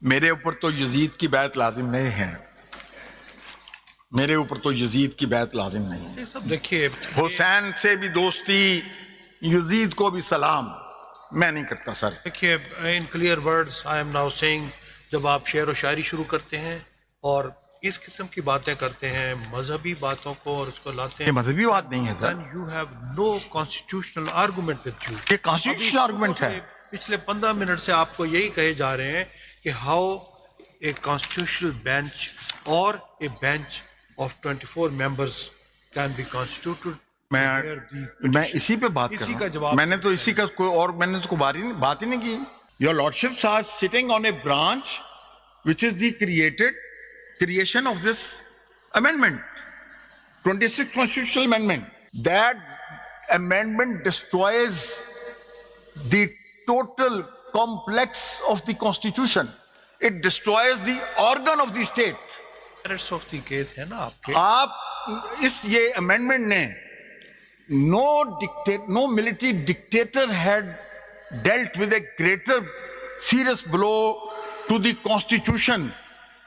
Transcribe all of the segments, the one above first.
मेरे ऊपर तो यजीद की बैत लाजिम नहीं है, मेरे ऊपर तो यजीद की बैत लाजिम नहीं है। सब देखिए, हुसैन से भी दोस्ती, यजीद को भी सलाम मैं नहीं करता सर। देखिए, in clear words I am now saying, जब आप शेर व शायरी शुरू करते हैं और इस किस्म की बातें करते हैं, मजहबी बातों को और उसको लाते ये हैं, मजहबी बात नहीं है sir, then you have no constitutional argument with you। ये कॉन्स्टिट्यूशनल आर्गुमेंट है। पिछले 15 मिनट से आपको यही कहे जा रहे हैं कि हाउ ए कॉन्स्टिट्यूशनल बेंच और ए bench of 24 members can be constituted. मैं इसी पे बात कर इसी रहा का हूं। जवाब मैंने तो इसी का कोई और मैंने तो बात ही नहीं की। Your lordships are sitting on a branch which is the creation of this amendment, 26th constitutional amendment. That amendment destroys the total complex of the constitution. It destroys the organ of the state. merits of the case है ना आपके। आप इस ये amendment ने no military dictator had dealt with a greater serious blow to the constitution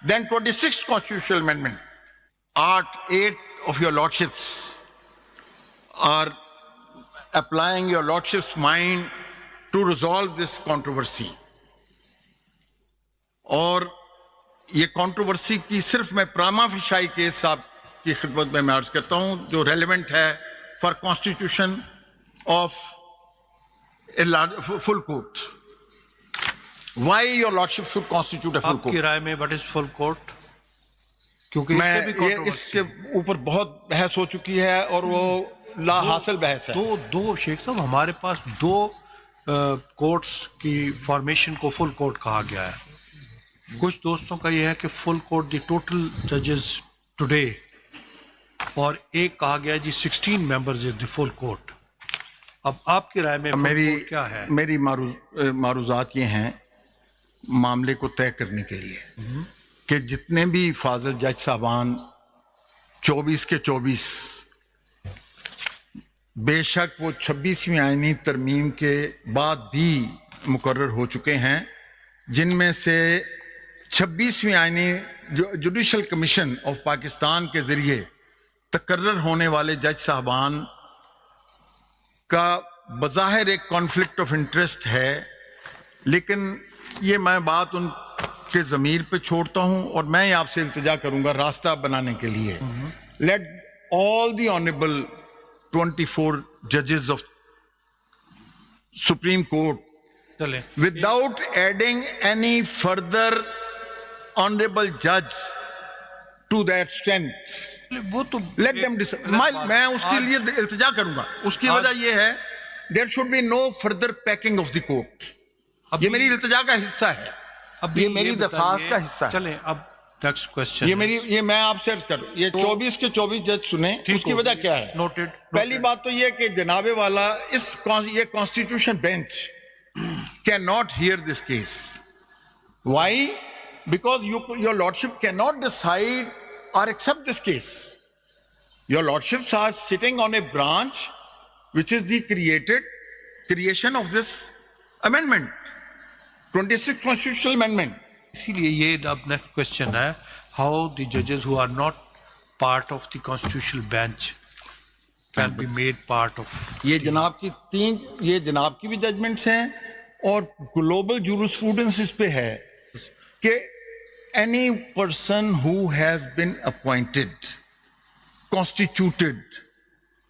than 26th constitutional amendment. Art 8 of your lordships are applying your lordship's mind to resolve this controversy. और ये controversy की सिर्फ मैं प्रामा fisheye case साहब की खिदमत में मैं अर्ज करता हूं जो रेलेवेंट है for constitution of a full court. Why your lordship should constitute a full court? आपकी राय में व्हाट इज फुल कोर्ट? क्योंकि मैं इससे भी ये controversy इसके ऊपर बहुत बहस हो चुकी है और वो ला हासिल बहस है। दो शेख साहब, हमारे पास दो कोर्ट्स की फॉर्मेशन को फुल कोर्ट कहा गया है। कुछ दोस्तों का यह है कि फुल कोर्ट द टोटल जजेस टुडे, और एक कहा गया जी 16 members is the full court. अब आपकी राय में full court क्या है? मेरी मारूजात ये हैं मामले को तय करने के लिए कि जितने भी फाजिल जज साहबान 24 के 24, बेशक वो 26वीं आईनी तरमीम के बाद भी मुकर्रर हो चुके हैं, जिनमें से 26वीं आईनी जुडिशल कमीशन ऑफ पाकिस्तान के जरिए तकर्रर होने वाले जज साहबान का बज़ाहिर एक कॉन्फ्लिक्ट ऑफ इंटरेस्ट है, लेकिन ये मैं बात उनके ज़मीर पे छोड़ता हूं और मैं आपसे इल्तिजा करूंगा रास्ता बनाने के लिए। लेट ऑल द ऑनरेबल 24 जजेस ऑफ सुप्रीम कोर्ट चले without adding any further honourable जज टू दैट स्ट्रेंथ, वो तो लेट देम मैं उसके लिए इल्तिजा करूंगा। उसकी वजह यह है there should be no further packing of the court. ये मेरी इल्तिजा का हिस्सा है, ये मेरी दरखास्त का हिस्सा है। चलें अब नेक्स्ट क्वेश्चन। ये मैं आपसे अर्ज करूं, ये 24 के 24 जज सुने, उसकी वजह क्या है? नोटेड। पहली बात तो ये कि जनाबे वाला ये constitution bench can not here this case. Why? Because your lordship can not decide or accept this case. Your lordships are sitting on a branch which is the creation of this amendment, 26th constitutional amendment. इसीलिए ये अब next question है, how the जजेस who are not part of the constitutional bench can be made part of. ये जनाब की भी judgements हैं और ग्लोबल जूरिस्प्रूडेंस इस पे है कि any person who has been appointed, constituted,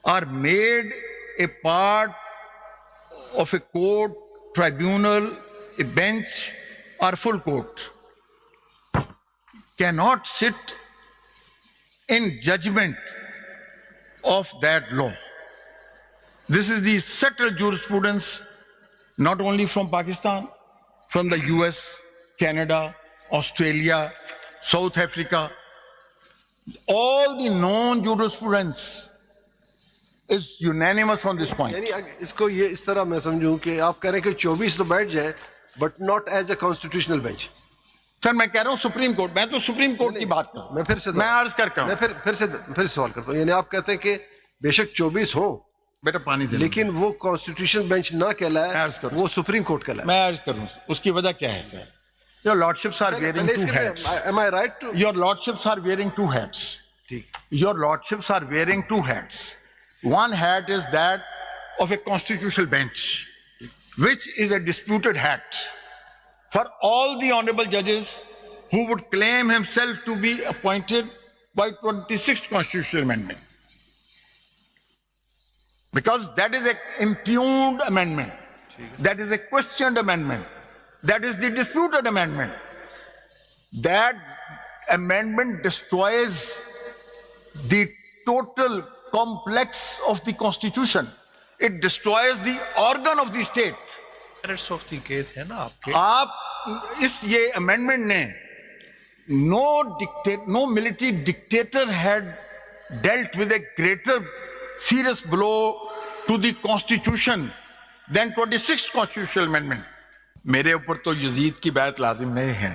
or made a part of a court, tribunal, a bench, or full court cannot sit in judgment of that law. This is the settled jurisprudence not only from Pakistan, from the US, Canada, Australia, South Africa, all the known jurisprudence is unanimous on this point. यानी इसको ये इस तरह मैं समझूं कि आप कह रहे हैं कि 24 तो बैठ जाए but not as a constitutional bench. Sir मैं कह रहा हूं सुप्रीम कोर्ट, मैं तो सुप्रीम कोर्ट की बात कर रहा हूं। मैं फिर से अर्ज करता हूं, मैं फिर सवाल करता हूं, यानी आप कहते हैं कि बेशक 24 हो बेटा पानी दे, लेकिन वो कॉन्स्टिट्यूशनल बेंच ना कहलाए, वो सुप्रीम कोर्ट कहलाए। मैं अर्ज करूं उसकी वजह क्या है sir? Your lordships are wearing पहले two इसके hats. लिए, am I right to? Your lordships are wearing two hats. ठीक. Your lordships are wearing two hats. One hat is that of a constitutional bench, which is a disputed hat for all the honorable judges who would claim himself to be appointed by 26th constitutional amendment. Because that is an impugned amendment. That is a questioned amendment. That is the disputed amendment. That amendment destroys the total complex of the constitution. It destroys the organ of the state. Merits of the case है ना आपके. आप इस ये amendment ने no military dictator had dealt with a greater serious blow to the constitution than 26th constitutional amendment. मेरे ऊपर तो यजीद की बैत लाजिम नहीं है.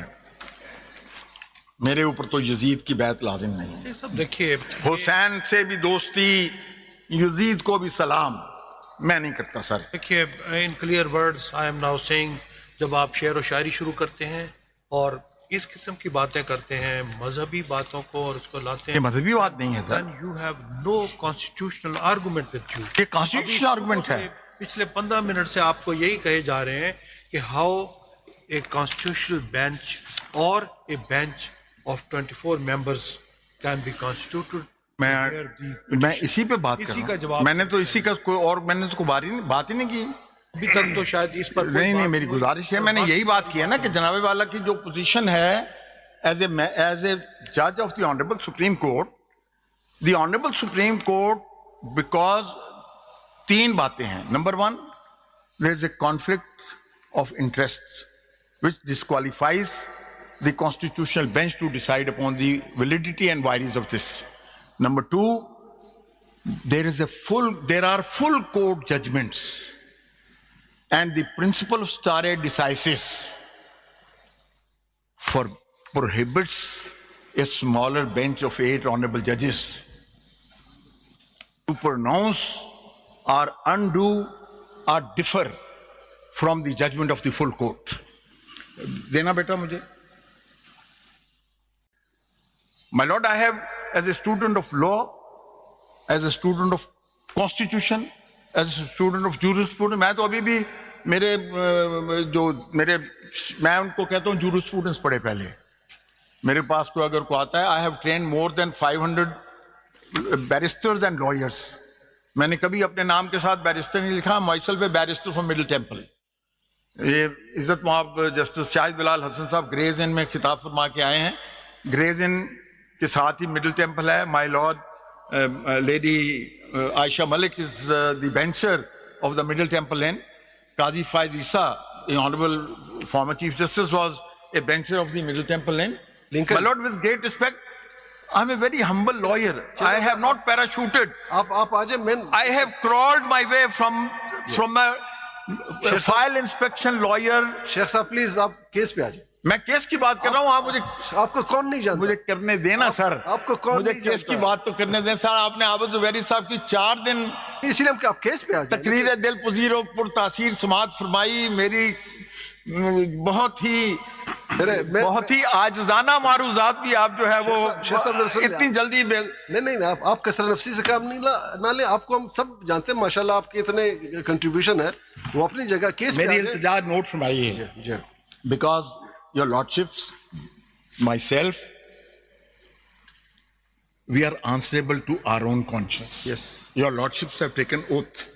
मेरे ऊपर तो यजीद की बैत लाजिम नहीं है. ये सब देखिए, हुसैन से भी दोस्ती, यजीद को भी सलाम मैं नहीं करता सर. देखिए, in clear words I am now saying, जब आप शेर व शायरी शुरू करते हैं और इस किस्म की बातें करते हैं, मजहबी बातों को और उसको लाते ये हैं, मजहबी बात नहीं है sir. then you have no constitutional argument with you. ये कॉन्स्टिट्यूशनल आर्गुमेंट है. पिछले 15 मिनट से आपको यही कहे जा रहे हैं कि हाउ ए कॉन्स्टिट्यूशनल बेंच और ए bench of 24 members can be constituted. मैं इसी पे बात कर इसी रहा का हूं. जवाब मैंने तो इसी का कोई और मैंने तो बात ही नहीं की. अभी तक तो शायद इस पर कोई नहीं बात मेरी गुजारिश है, मैंने यही बात की है ना कि जनाबे वाला की जो पोजीशन है एज ए जज of the honourable supreme court, the honourable supreme court, because तीन बातें हैं. Number one, there is a conflict of interest which disqualifies the constitutional bench to decide upon the validity and vires of this. Number two, there are full court judgments, and the principle of stare decisis prohibits a smaller bench of 8 honorable judges to pronounce or undo or differ from the judgment of the full court. देना बेटा मुझे. My lord, I have, as a student of law, as a student of constitution, as a student of jurisprudence, मैं तो अभी भी मैं उनको कहता हूँ jurisprudence पढ़े पहले. मेरे पास कोई अगर को आता है, I have trained more than 500 barristers and lawyers. मैंने कभी अपने नाम के साथ बैरिस्टर नहीं लिखा. myself a barrister from Middle Temple. ये इज्जत माब जस्टिस शाहिद बिलाल हसन साहब ग्रेज इन में खिताब फरमा के आए हैं. ग्रेज इन के साथ ही मिडिल टेम्पल है. My lord lady Ayesha Malik is the bencher of the Middle Temple Inn. Qazi Faez Isa, the honorable former chief justice, was a bencher of the middle temple inn. My lord, with great respect, I'm a very humble lawyer. I have not parachuted. आप आज I have crawled my way from a file inspection lawyer. Sheikh साहब please आप case पे आ जाए. मैं case की बात कर रहा हूँ. आप मुझे आपको कौन नहीं जानता? मुझे करने देना सर. आपको कौन मुझे नहीं केस की जानता? बात तो करने दें सर. आपने आबद जुबैरी साहब की 4 दिन इसलिए हम आप केस पे आ जाए. तकरीर दिल पजीर और पुरतासीर समात फरमाई. मेरी बहुत ही आजजाना मारूजात भी आप जो है वो इतनी जल्दी नहीं आप कसर नफसी से काम नहीं ना ले. आपको हम सब जानते हैं माशाल्लाह आपके इतने कंट्रीब्यूशन है. वो अपनी जगह केस मेरी इल्तिजा नोट फरमाइए. Because your lordships, myself, we are answerable to our own conscience. Yes. Your lordships have taken oath